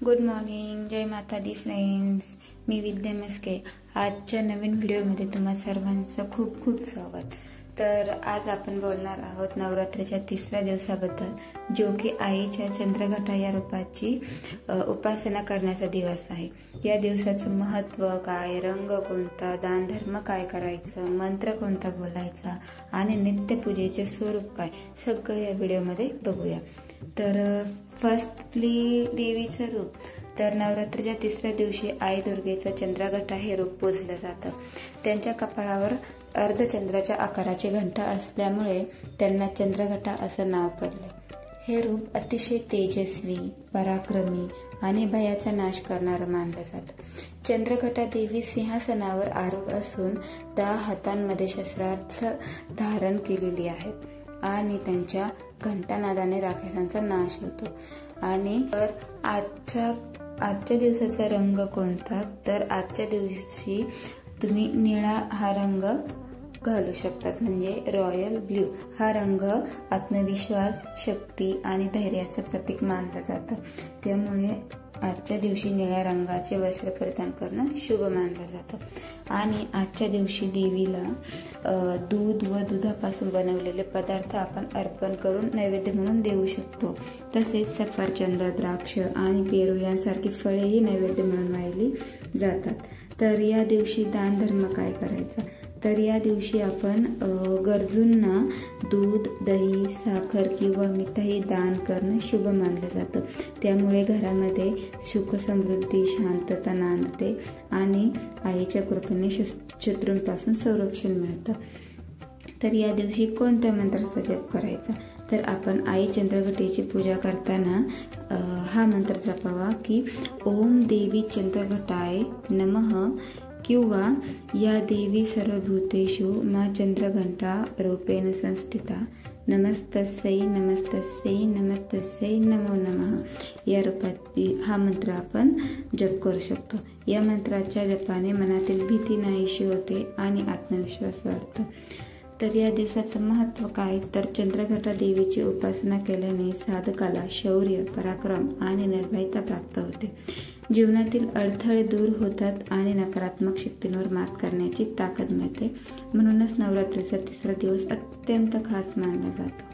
Good morning, जय माता दी friends. मी विद्या मस्के. आजच्या नवीन व्हिडिओमध्ये तुम्हा सर्वांचं खूप खूप स्वागत. तर आज आपण बोलणार आहोत नवरात्रीच्या तिसऱ्या दिवसाबद्दल, जो की आईच्या चंद्रघटा या रूपाची उपासना करण्याचा दिवस आहे. या दिवसाचं महत्त्व काय, रंग कोणता, दान धर्म काय करायचं, मंत्र कोणता बोलायचा आणि नित्यपूजेचे स्वरूप काय, सगळं या व्हिडिओमध्ये बघूया. तर फर्स्टली देवीचं रूप. तर नवरात्रीच्या तिसऱ्या दिवशी आई दुर्गेचं चंद्रघटा हे रूप पूजलं जातं. त्यांच्या कपाळावर अर्धचंद्राच्या आकाराची घंटा असल्यामुळे त्यांना चंद्रघटा असं नाव पडले. हे रूप अतिशय तेजस्वी, पराक्रमी आणि भयाचा नाश करणारं मानलं जातं. चंद्रघटा देवी सिंहासनावर आरूढ असून 10 हातांमध्ये शस्त्रास्त्र धारण केलेली आहेत आणि त्यांच्या घंटानादाने राक्षसांचा नाश होतो. आणि तर आजच्या दिवसाचा रंग कोणता? तर आजच्या दिवशी तुम्ही निळा हा रंग घालू शकतात, म्हणजे रॉयल ब्ल्यू हा रंग आत्मविश्वास, शक्ती आणि धैर्याचं प्रतीक मानलं जातं. त्यामुळे आजच्या दिवशी निळ्या रंगाचे वस्त्र परिधान करणं शुभ मानलं जातं. आणि आजच्या दिवशी देवीला दूध व दुधापासून बनवलेले पदार्थ आपण अर्पण करून नैवेद्य म्हणून देऊ शकतो. तसेच सफरचंद, द्राक्ष आणि पेरू यांसारखी फळेही नैवेद्य म्हणून वाहिली जातात. तर या दिवशी दान धर्म काय करायचा? तर या दिवशी आपण गरजूंना दूध, दही, साखर किंवा मिठाई दान करणं शुभ मानलं जातं. त्यामुळे घरामध्ये सुख, समृद्धी, शांतता नांदते आणि आईच्या कृपेने शत्रूंपासून संरक्षण मिळतं. तर या दिवशी कोणत्या मंत्राचा जप करायचा? तर आपण आई चंद्रघटेची पूजा करताना हा मंत्र जपावा की ओम देवी चंद्रघटाय नमः किंवा या देवी सर्वभूतेषु मा चंद्रघंटा रूपेण संस्थिता नमस्तस्यै नमस्तस्यै नमस्तस्यै नमो नमः या रूपात हा मंत्र आपण जप करू शकतो. या मंत्राच्या जपाने मनातील भीती नाहीशी होते आणि आत्मविश्वास वाढतो. तर या दिवसाचं महत्त्व काय? तर चंद्रघटा देवीची उपासना केल्याने साधकाला शौर्य, पराक्रम आणि निर्भयता प्राप्त होते. जीवनातील अडथळे दूर होतात आणि नकारात्मक शक्तींवर मात करण्याची ताकद मिळते. म्हणूनच नवरात्रीचा तिसरा दिवस अत्यंत खास मानला जातो.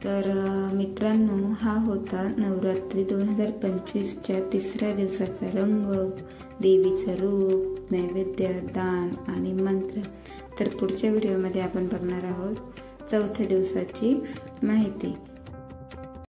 तर मित्रांनो, हा होता नवरात्री 2025च्या तिसऱ्या दिवसाचा रंग, देवीचं रूप, नैवेद्य, दान आणि मंत्र. तर पुढच्या व्हिडिओमध्ये आपण बघणार आहोत चौथ्या दिवसाची माहिती.